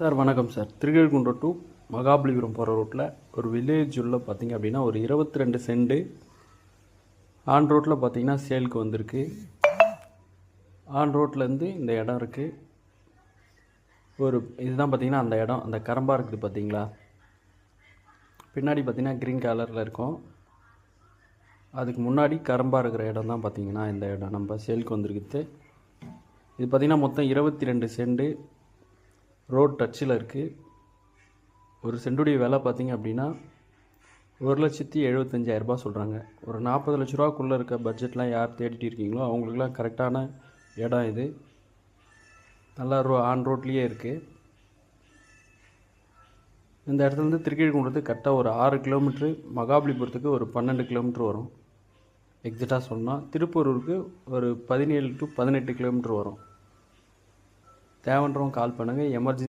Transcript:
Sir வணக்கம் sir. Thirukazhukundram to Mahabalipuram போகிற ரோட்டில் ஒரு வில்லேஜ் உள்ள பார்த்தீங்க அப்படின்னா ஒரு 22 சென்ட் ஆன் ரோட்டில் பார்த்தீங்கன்னா சேலுக்கு வந்திருக்கு. ஆன் ரோட்லேருந்து இந்த இடம் இருக்குது. இதுதான் பார்த்தீங்கன்னா அந்த இடம், அந்த கரம்பா இருக்குது பார்த்தீங்களா, பின்னாடி பார்த்தீங்கன்னா க்ரீன் கலரில் இருக்கும். அதுக்கு முன்னாடி கரம்பா இருக்கிற இடம் தான் பார்த்தீங்கன்னா இந்த இடம் நம்ம சேலுக்கு வந்திருக்குது. இது பார்த்திங்கன்னா மொத்தம் 22 சென்ட் ரோட் டச்சில் இருக்குது. ஒரு சென்டுடைய விலை பார்த்திங்க அப்படின்னா 1,75,000 சொல்கிறாங்க. ஒரு 40 லட்ச ரூபாக்குள்ளே இருக்க பட்ஜெட்லாம் யார் தேடிட்டு இருக்கீங்களோ அவங்களுக்குலாம் கரெக்டான இடம் இது. நல்லா ஆன் ரோட்லேயே இருக்குது. இந்த இடத்துலேருந்து திருக்கழுக்குன்றத்துக்கு கரெக்டாக ஒரு 6 கிலோமீட்ரு, மகாபலிபுரத்துக்கு ஒரு 12 கிலோமீட்ரு வரும். எக்ஸாக்டாக சொன்னால் திருப்பூருக்கு ஒரு 17 to 18 கிலோமீட்ரு வரும். தேவைன்றவங்க கால் பண்ணுங்கள். எமர்ஜென்சி